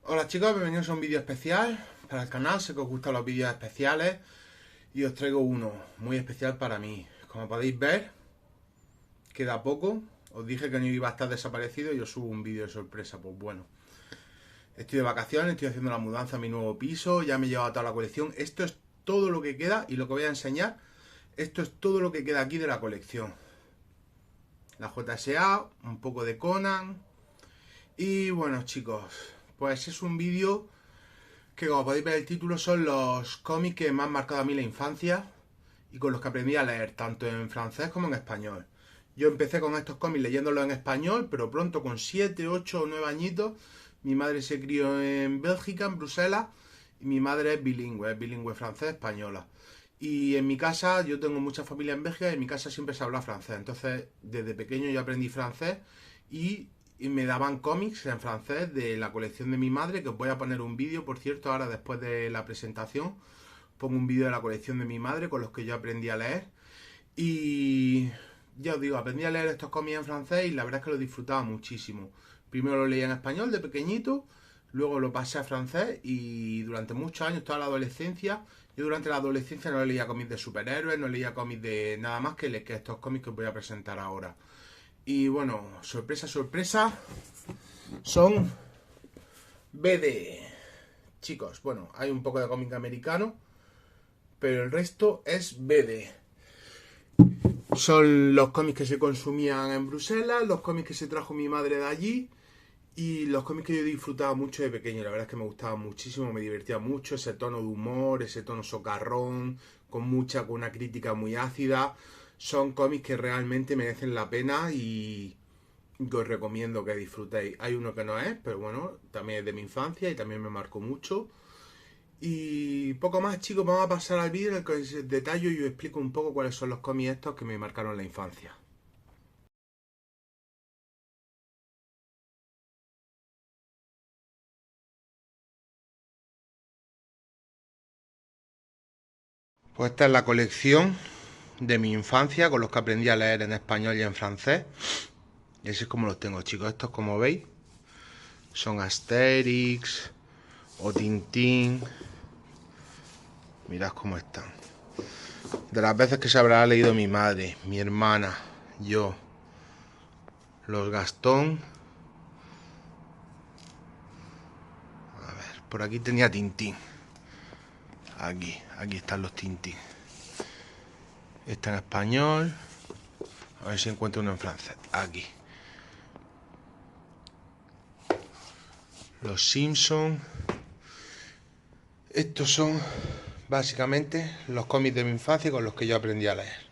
Hola chicos, bienvenidos a un vídeo especial para el canal. Sé que os gustan los vídeos especiales y os traigo uno muy especial para mí. Como podéis ver, queda poco. Os dije que no iba a estar desaparecido y os subo un vídeo de sorpresa. Pues bueno, estoy de vacaciones, estoy haciendo la mudanza a mi nuevo piso, ya me he llevado toda la colección. Esto es todo lo que queda y lo que voy a enseñar, esto es todo lo que queda aquí de la colección. La JSA, un poco de Conan y bueno chicos, pues es un vídeo que, como podéis ver el título, son los cómics que me han marcado a mí la infancia y con los que aprendí a leer, tanto en francés como en español. Yo empecé con estos cómics leyéndolos en español, pero pronto, con 7, 8 o 9 añitos, mi madre se crió en Bélgica, en Bruselas, y mi madre es bilingüe francés-española. Y en mi casa, yo tengo mucha familia en Bélgica y en mi casa siempre se habla francés. Entonces, desde pequeño yo aprendí francés y me daban cómics en francés de la colección de mi madre, que os voy a poner un vídeo, por cierto, ahora después de la presentación. Pongo un vídeo de la colección de mi madre con los que yo aprendí a leer. Y ya os digo, aprendí a leer estos cómics en francés y la verdad es que lo disfrutaba muchísimo. Primero lo leía en español de pequeñito, luego lo pasé a francés y durante muchos años, toda la adolescencia, yo durante la adolescencia no leía cómics de superhéroes, no leía cómics de nada más que estos cómics que os voy a presentar ahora. Y bueno, sorpresa, sorpresa, son BD. Chicos, bueno, hay un poco de cómic americano, pero el resto es BD. Son los cómics que se consumían en Bruselas, los cómics que se trajo mi madre de allí y los cómics que yo disfrutaba mucho de pequeño. La verdad es que me gustaba muchísimo, me divertía mucho ese tono de humor, ese tono socarrón, con una crítica muy ácida. Son cómics que realmente merecen la pena y que os recomiendo que disfrutéis. Hay uno que no es, pero bueno, también es de mi infancia y también me marcó mucho. Y poco más, chicos, vamos a pasar al vídeo en el que os detallo y os explico un poco cuáles son los cómics estos que me marcaron la infancia. Pues esta es la colección de mi infancia con los que aprendí a leer en español y en francés. Y así es como los tengo, chicos. Estos, como veis, son Asterix o Tintín. Mirad cómo están. De las veces que se habrá leído mi madre, mi hermana, yo, los Gastón. A ver, por aquí tenía Tintín. Aquí están los Tintín. Está en español. A ver si encuentro uno en francés. Aquí. Los Simpson. Estos son básicamente los cómics de mi infancia con los que yo aprendí a leer.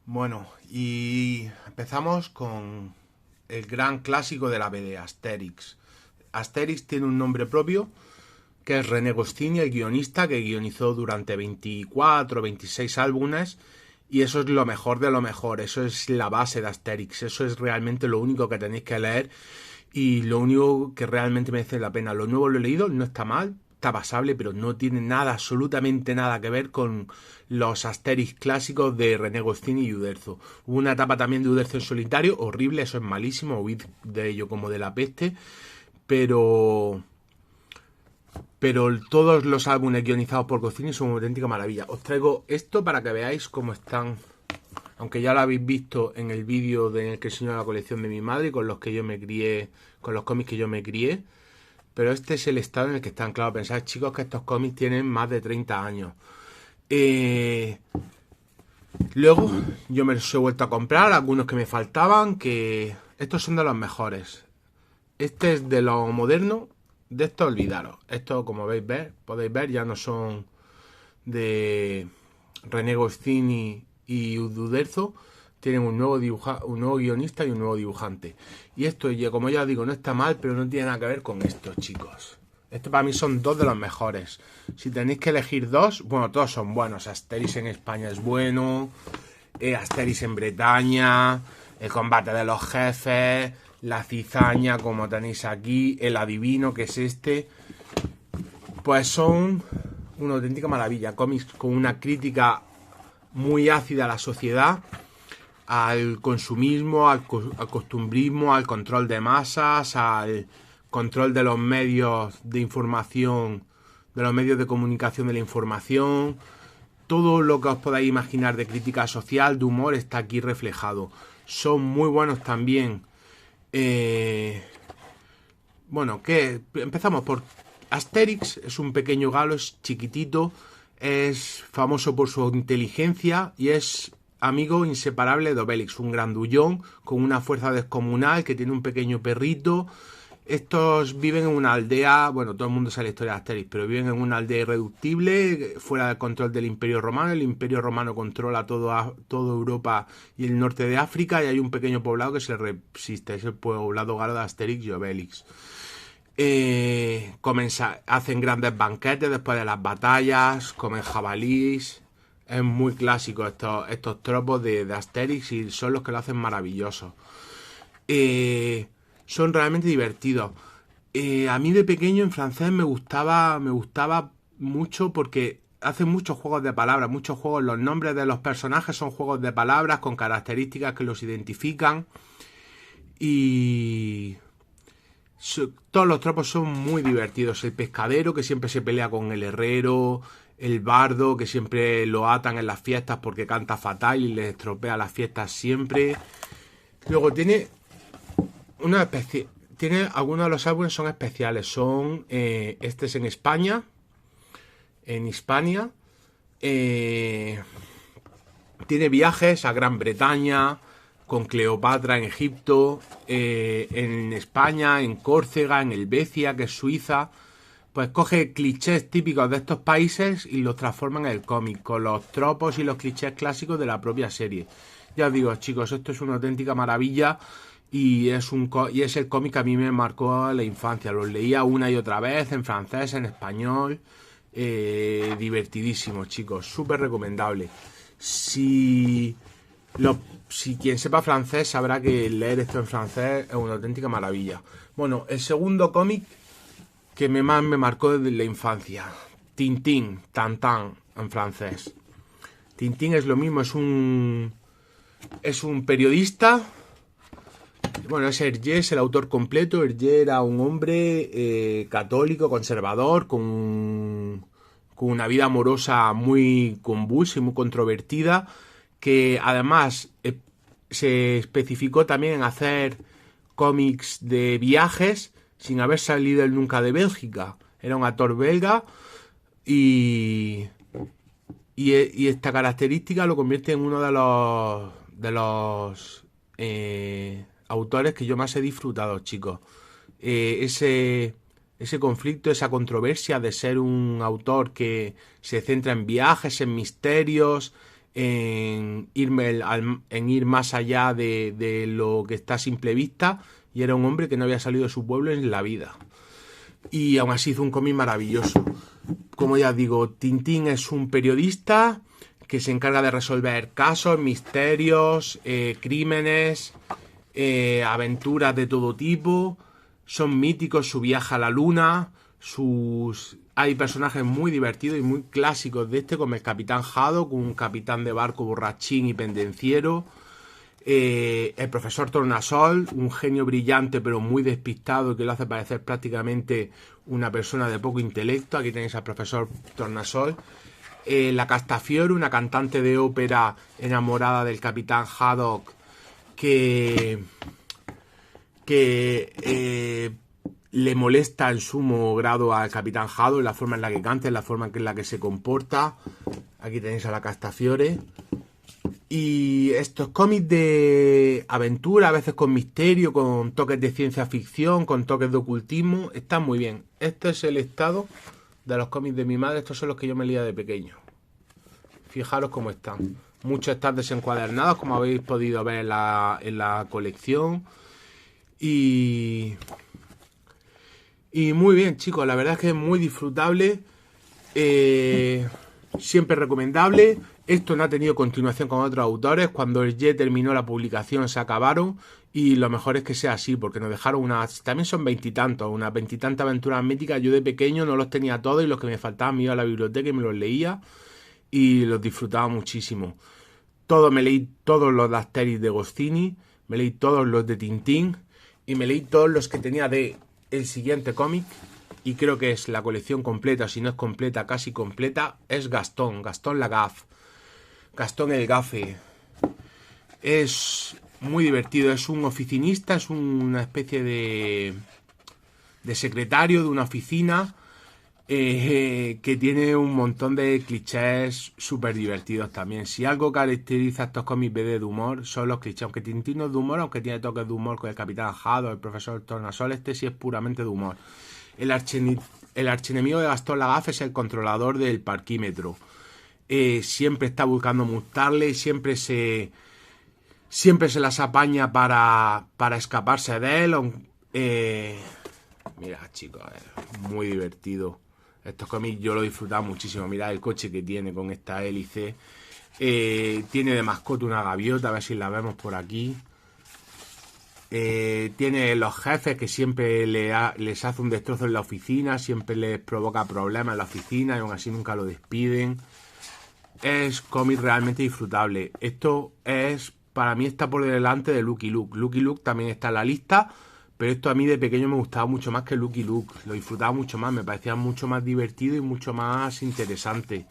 Bueno, y empezamos con el gran clásico de la BD, Asterix. Asterix tiene un nombre propio, que es René Goscinny, el guionista, que guionizó durante 24 o 26 álbumes, y eso es lo mejor de lo mejor, eso es la base de Asterix, eso es realmente lo único que tenéis que leer y lo único que realmente merece la pena. Lo nuevo lo he leído, no está mal, está pasable, pero no tiene nada, absolutamente nada que ver con los Asterix clásicos de René Goscinny y Uderzo. Hubo una etapa también de Uderzo en solitario, horrible, eso es malísimo, huid de ello como de la peste, pero todos los álbumes guionizados por Goscinny son una auténtica maravilla. Os traigo esto para que veáis cómo están, aunque ya lo habéis visto en el vídeo en el que enseño la colección de mi madre, con los que yo me crié, con los cómics que yo me crié. Pero este es el estado en el que están. Claro, pensad, chicos, que estos cómics tienen más de 30 años. Luego yo me los he vuelto a comprar, algunos que me faltaban, que estos son de los mejores. Este es de lo moderno, de esto olvidaros. Estos, como podéis ver, ya no son de René Goscinny y Uderzo. Tienen un nuevo guionista y un nuevo dibujante. Y esto, como ya digo, no está mal, pero no tiene nada que ver con estos, chicos. Estos para mí son dos de los mejores. Si tenéis que elegir dos, bueno, todos son buenos. Asterix en España es bueno, Asterix en Bretaña, el combate de los jefes, la cizaña, como tenéis aquí, el adivino, que es este. Pues son una auténtica maravilla. Cómics con una crítica muy ácida a la sociedad, al consumismo, al costumbrismo, al control de masas, al control de los medios de información, de los medios de comunicación de la información. Todo lo que os podáis imaginar de crítica social, de humor, está aquí reflejado. Son muy buenos también. Bueno, empezamos por Asterix. Es un pequeño galo, es chiquitito, es famoso por su inteligencia y es amigo inseparable de Obélix, un grandullón con una fuerza descomunal que tiene un pequeño perrito. Estos viven en una aldea, bueno, todo el mundo sabe la historia de Asterix, pero viven en una aldea irreductible, fuera del control del Imperio Romano. El Imperio Romano controla toda Europa y el norte de África, y hay un pequeño poblado que se resiste, es el poblado galo de Asterix y Obélix. Hacen grandes banquetes después de las batallas, comen jabalís. Es muy clásico estos tropos de Asterix, y son los que lo hacen maravilloso. Son realmente divertidos. A mí de pequeño en francés me gustaba mucho porque hacen muchos juegos de palabras, muchos juegos. Los nombres de los personajes son juegos de palabras con características que los identifican. Y todos los tropos son muy divertidos. El pescadero, que siempre se pelea con el herrero. El bardo, que siempre lo atan en las fiestas porque canta fatal y les estropea las fiestas siempre. Luego tiene una especie. Algunos de los álbumes son especiales. Este es en España. En Hispania. Tiene viajes a Gran Bretaña, con Cleopatra en Egipto, en España, en Córcega, en Helvecia, que es Suiza. Pues coge clichés típicos de estos países y los transforma en el cómic, con los tropos y los clichés clásicos de la propia serie. Ya os digo, chicos, esto es una auténtica maravilla. Y es el cómic que a mí me marcó la infancia. Los leía una y otra vez, en francés, en español. Divertidísimo, chicos. Súper recomendable. Si quien sepa francés sabrá que leer esto en francés es una auténtica maravilla. Bueno, el segundo cómic que más me marcó desde la infancia. Tintín, Tintin en francés. Tintín es lo mismo, es un periodista. Bueno, es Hergé, es el autor completo. Hergé era un hombre católico, conservador, con una vida amorosa muy convulsa y muy controvertida, que además se especificó también en hacer cómics de viajes sin haber salido él nunca de Bélgica. Era un actor belga y esta característica lo convierte en uno de los autores que yo más he disfrutado, chicos. Ese conflicto, esa controversia de ser un autor que se centra en viajes, en misterios, en ir más allá de lo que está a simple vista, y era un hombre que no había salido de su pueblo en la vida. Y aún así hizo un cómic maravilloso. Como ya digo, Tintín es un periodista que se encarga de resolver casos, misterios, crímenes, aventuras de todo tipo. Son míticos su viaje a la luna, hay personajes muy divertidos y muy clásicos de como el Capitán Haddock, un capitán de barco borrachín y pendenciero. El profesor Tornasol, un genio brillante pero muy despistado, que lo hace parecer prácticamente una persona de poco intelecto. Aquí tenéis al profesor Tornasol. La Castafiore, una cantante de ópera enamorada del Capitán Haddock, que le molesta en sumo grado al Capitán Haddock, la forma en la que canta, la forma en la que se comporta. Aquí tenéis a la Castafiore. Y estos cómics de aventura, a veces con misterio, con toques de ciencia ficción, con toques de ocultismo, están muy bien. Este es el estado de los cómics de mi madre. Estos son los que yo me leía de pequeño. Fijaros cómo están. Muchos están desencuadernados, como habéis podido ver en la colección. Y muy bien, chicos. La verdad es que es muy disfrutable. Siempre recomendable. Esto no ha tenido continuación con otros autores. Cuando Hergé terminó la publicación se acabaron, y lo mejor es que sea así, porque nos dejaron también son unas veintitantas aventuras míticas. Yo de pequeño no los tenía todos, y los que me faltaban me iba a la biblioteca y me los leía y los disfrutaba muchísimo. Me leí todos los de Asterix de Goscinny, me leí todos los de Tintín y me leí todos los que tenía de el siguiente cómic, y creo que es la colección completa, si no es completa, casi completa, es Gastón Lagaffe. Gastón el Gafe. Es muy divertido, es un oficinista, es una especie de secretario de una oficina que tiene un montón de clichés súper divertidos también. Si algo caracteriza a estos cómics de humor son los clichés, aunque Tintín no es de humor, aunque tiene toques de humor con el Capitán Haddock, el Profesor Tornasol, este sí es puramente de humor. El archienemigo de Gastón Lagaffe es el controlador del parquímetro. Siempre está buscando multarle, siempre se las apaña para escaparse de él. Mira, chicos, es muy divertido. Estos cómics yo lo he disfrutado muchísimo. Mirad el coche que tiene con esta hélice. Tiene de mascota una gaviota, a ver si la vemos por aquí. Tiene los jefes que siempre les hace un destrozo en la oficina, siempre les provoca problemas en la oficina y aún así nunca lo despiden. Es cómic realmente disfrutable. Esto es, para mí está por delante de Lucky Luke. Lucky Luke también está en la lista, pero esto a mí de pequeño me gustaba mucho más que Lucky Luke. Lo disfrutaba mucho más, me parecía mucho más divertido y mucho más interesante.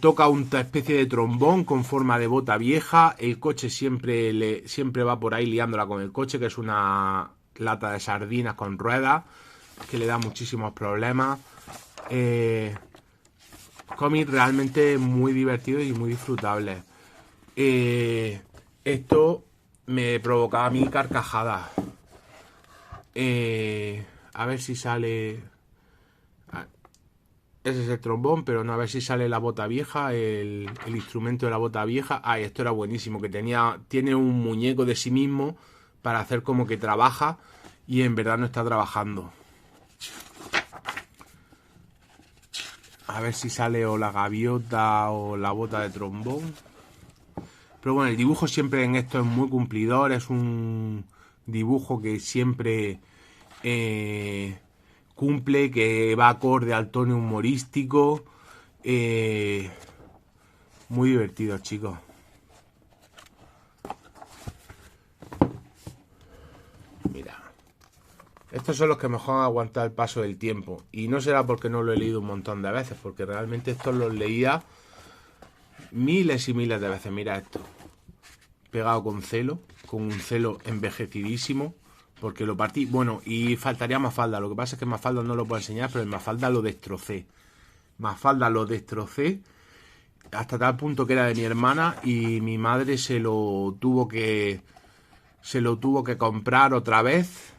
Toca una especie de trombón con forma de bota vieja. El coche siempre va por ahí liándola con el coche, que es una lata de sardinas con ruedas, que le da muchísimos problemas. Cómic realmente muy divertido y muy disfrutable. Esto me provocaba a mí carcajadas. A ver si sale... Ese es el trombón, pero no, a ver si sale la bota vieja, el instrumento de la bota vieja. Esto era buenísimo, que tiene un muñeco de sí mismo para hacer como que trabaja y en verdad no está trabajando. A ver si sale o la gaviota o la bota de trombón. Pero bueno, el dibujo siempre en esto es muy cumplidor, es un dibujo que siempre... cumple, que va acorde al tono humorístico. Muy divertido, chicos. Mira, estos son los que mejor han aguantado el paso del tiempo, y no será porque no lo he leído un montón de veces, porque realmente estos los leía miles y miles de veces. Mira esto, pegado con un celo envejecidísimo, porque lo partí. Bueno, y faltaría Mafalda. Lo que pasa es que Mafalda no lo puedo enseñar, pero en Mafalda lo destrocé. Mafalda lo destrocé hasta tal punto que era de mi hermana y mi madre se lo tuvo que comprar otra vez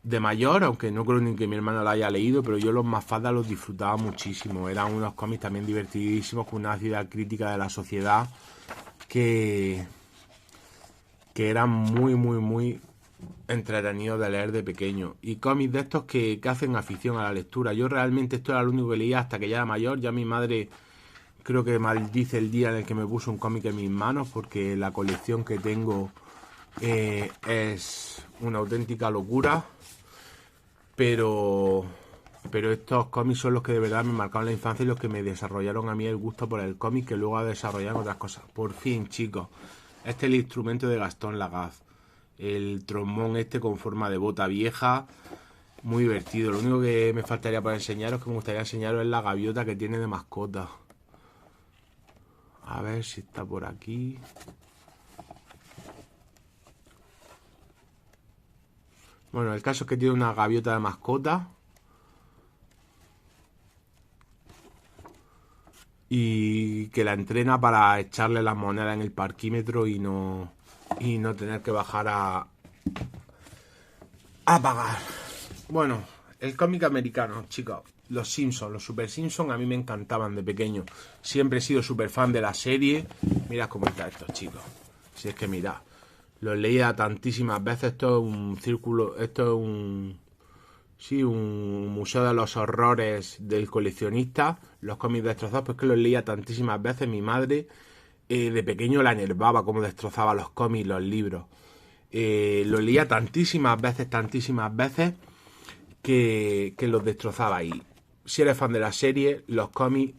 de mayor, aunque no creo ni que mi hermana lo haya leído, pero yo los Mafalda los disfrutaba muchísimo. Eran unos cómics también divertidísimos, con una ácida crítica de la sociedad que eran muy, muy, muy entretenido de leer de pequeño, y cómics de estos que hacen afición a la lectura. Yo realmente esto era lo único que leía hasta que ya era mayor. Ya mi madre creo que maldice el día en el que me puso un cómic en mis manos, porque la colección que tengo es una auténtica locura, pero estos cómics son los que de verdad me marcaron la infancia y los que me desarrollaron a mí el gusto por el cómic, que luego ha desarrollado otras cosas. Por fin, chicos, este es el instrumento de Gastón Lagaffe. El trombón este con forma de bota vieja, muy divertido. Lo único que me faltaría para enseñaros, que me gustaría enseñaros, es la gaviota que tiene de mascota. A ver si está por aquí. Bueno, el caso es que tiene una gaviota de mascota. Y que la entrena para echarle las monedas en el parquímetro y no tener que bajar a pagar. Bueno, el cómic americano, chicos. Los Simpsons, los Super Simpsons a mí me encantaban de pequeño. Siempre he sido súper fan de la serie. Mirad cómo está esto, chicos. Si es que mirad, los leía tantísimas veces. Esto es un círculo, esto es un museo de los horrores del coleccionista. Los cómics destrozados, pues que los leía tantísimas veces. Mi madre de pequeño la enervaba como destrozaba los cómics, los libros. Los leía tantísimas veces que los destrozaba. Y si eres fan de la serie, los cómics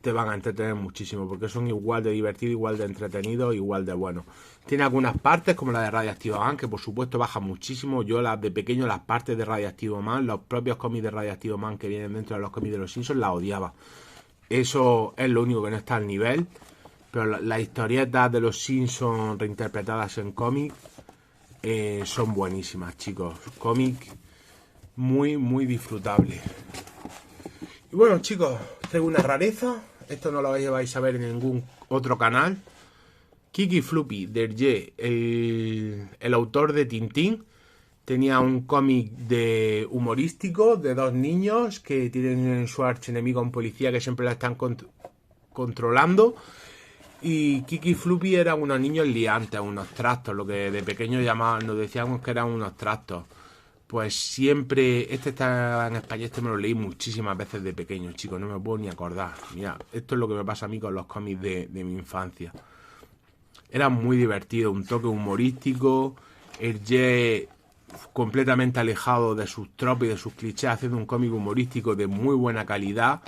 te van a entretener muchísimo, porque son igual de divertidos, igual de entretenidos, igual de buenos. Tiene algunas partes, como la de Radioactivo Man, que por supuesto baja muchísimo. Yo las de pequeño, las partes de Radioactivo Man, los propios cómics de Radioactivo Man que vienen dentro de los cómics de los Simpsons, las odiaba. Eso es lo único que no está al nivel, pero las historietas de los Simpsons reinterpretadas en cómic son buenísimas, chicos. Cómic muy, muy disfrutable. Y bueno, chicos, traigo una rareza. Esto no lo vais a ver en ningún otro canal. Kiki Floppy, Derje, el autor de Tintín, tenía un cómic de humorístico de dos niños que tienen en su archienemigo a un policía que siempre la están controlando. Y Kiki Floppy eran unos niños liantes, unos trastos, lo que de pequeño nos decíamos que eran unos trastos. Pues siempre, este está en español, este me lo leí muchísimas veces de pequeño, chicos, no me puedo ni acordar. Mira, esto es lo que me pasa a mí con los cómics de mi infancia. Era muy divertido, un toque humorístico, Hergé completamente alejado de sus tropos y de sus clichés, haciendo un cómic humorístico de muy buena calidad.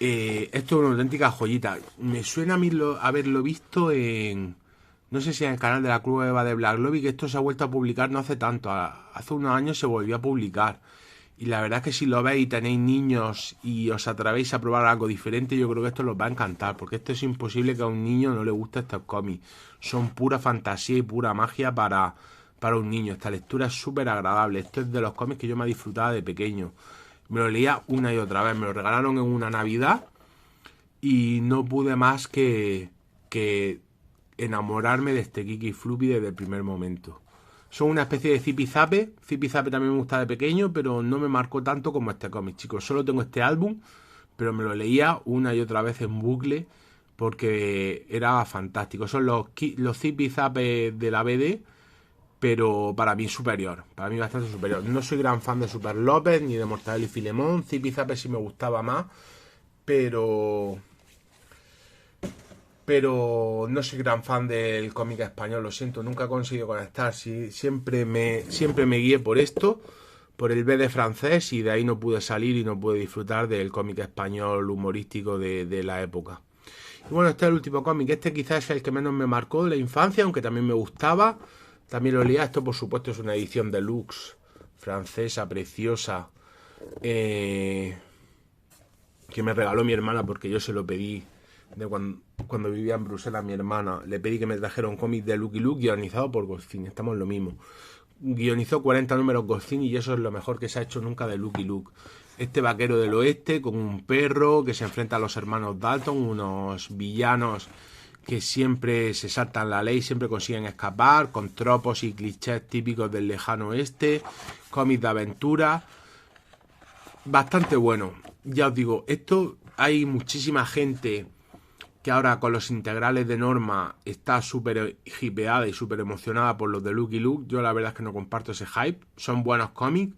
Esto es una auténtica joyita. Me suena a mí haberlo visto en... No sé si en el canal de la Cueva de Black Lobby, que esto se ha vuelto a publicar no hace tanto. Hace unos años se volvió a publicar. Y la verdad es que si lo veis y tenéis niños y os atrevéis a probar algo diferente, yo creo que esto os va a encantar. Porque esto es imposible que a un niño no le guste estos cómics. Son pura fantasía y pura magia para un niño. Esta lectura es súper agradable. Esto es de los cómics que yo me disfrutaba de pequeño. Me lo leía una y otra vez. Me lo regalaron en una Navidad y no pude más que enamorarme de este Kiki Floppy desde el primer momento. Son una especie de zipizape. Zipizape también me gusta de pequeño, pero no me marcó tanto como este cómic, chicos. Solo tengo este álbum, pero me lo leía una y otra vez en bucle porque era fantástico. Son los zipizape de la BD, pero para mí superior. Para mí bastante superior. No soy gran fan de Super López ni de Mortadelo y Filemón. Zipizape sí me gustaba más, pero no soy gran fan del cómic español, lo siento, nunca he conseguido conectar. Sí, siempre me guié por esto, por el BD francés, y de ahí no pude salir y no pude disfrutar del cómic español humorístico de la época. Y bueno, este es el último cómic. Este quizás es el que menos me marcó de la infancia, aunque también me gustaba. También lo leía. Esto, por supuesto, es una edición deluxe francesa, preciosa, que me regaló mi hermana porque yo se lo pedí de cuando vivía en Bruselas. A mi hermana le pedí que me trajera un cómic de Lucky Luke guionizado por Goscinny. Estamos en lo mismo. Guionizó 40 números Goscinny y eso es lo mejor que se ha hecho nunca de Lucky Luke. Este vaquero del oeste con un perro que se enfrenta a los hermanos Dalton, unos villanos que siempre se saltan la ley, siempre consiguen escapar, con tropos y clichés típicos del lejano oeste, cómic de aventura, bastante bueno. Ya os digo, esto hay muchísima gente que ahora con los integrales de Norma está súper hipeada y súper emocionada por los de Lucky Luke. Yo la verdad es que no comparto ese hype, son buenos cómics,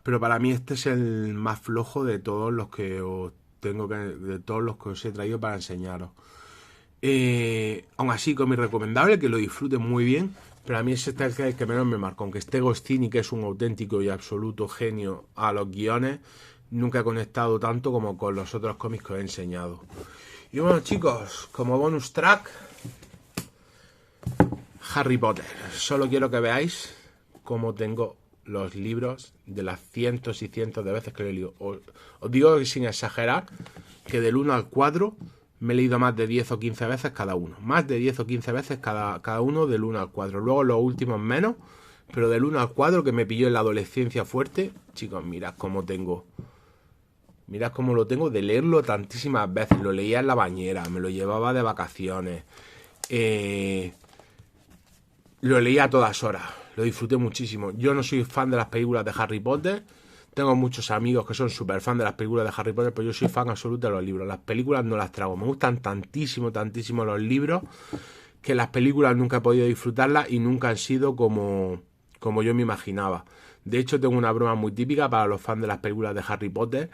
pero para mí este es el más flojo de todos los que os he traído para enseñaros. Aún así, cómic recomendable, que lo disfruten muy bien, pero a mí este es el que menos me marcó. Aunque esté Goscinny, que es un auténtico y absoluto genio a los guiones, nunca he conectado tanto como con los otros cómics que os he enseñado. Y bueno, chicos, como bonus track, Harry Potter. Solo quiero que veáis cómo tengo los libros de las cientos y cientos de veces que lo he leído. Os digo que sin exagerar, que del 1 al 4 me he leído más de 10 o 15 veces cada uno. Más de 10 o 15 veces cada uno del 1 al 4. Luego los últimos menos, pero del 1 al 4 que me pilló en la adolescencia fuerte. Chicos, mirad cómo tengo. Mirad cómo lo tengo de leerlo tantísimas veces. Lo leía en la bañera, me lo llevaba de vacaciones. Lo leía a todas horas. Lo disfruté muchísimo. Yo no soy fan de las películas de Harry Potter. Tengo muchos amigos que son súper fan de las películas de Harry Potter, pero yo soy fan absoluto de los libros. Las películas no las trago. Me gustan tantísimo, tantísimo los libros, que las películas nunca he podido disfrutarlas y nunca han sido como yo me imaginaba. De hecho, tengo una broma muy típica para los fans de las películas de Harry Potter.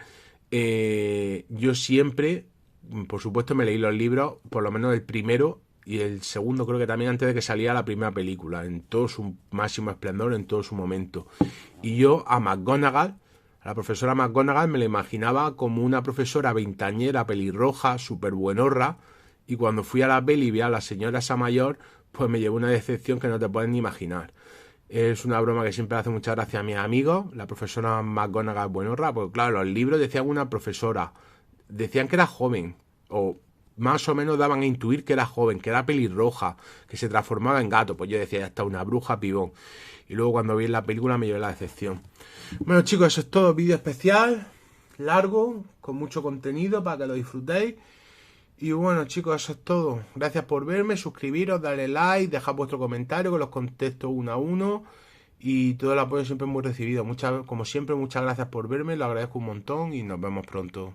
Yo siempre, por supuesto, me leí los libros, por lo menos el primero y el segundo, creo que también antes de que saliera la primera película, en todo su máximo esplendor, en todo su momento. Y yo a McGonagall A la profesora McGonagall me la imaginaba como una profesora veintañera, pelirroja, súper buenorra, y cuando fui a la peli y vi a la señora esa mayor, pues me llevó una decepción que no te puedes ni imaginar. Es una broma que siempre hace mucha gracia a mis amigos, la profesora McGonagall buenorra, porque claro, los libros decían una profesora, decían que era joven, o más o menos daban a intuir que era joven, que era pelirroja, que se transformaba en gato. Pues yo decía, ya está, una bruja pibón. Y luego cuando vi la película me llevé la decepción. Bueno chicos, eso es todo, vídeo especial, largo, con mucho contenido para que lo disfrutéis. Y bueno chicos, eso es todo. Gracias por verme, suscribiros, darle like, dejad vuestro comentario que los contesto uno a uno. Y todo el apoyo siempre es muy recibido. Como siempre, muchas gracias por verme, lo agradezco un montón y nos vemos pronto.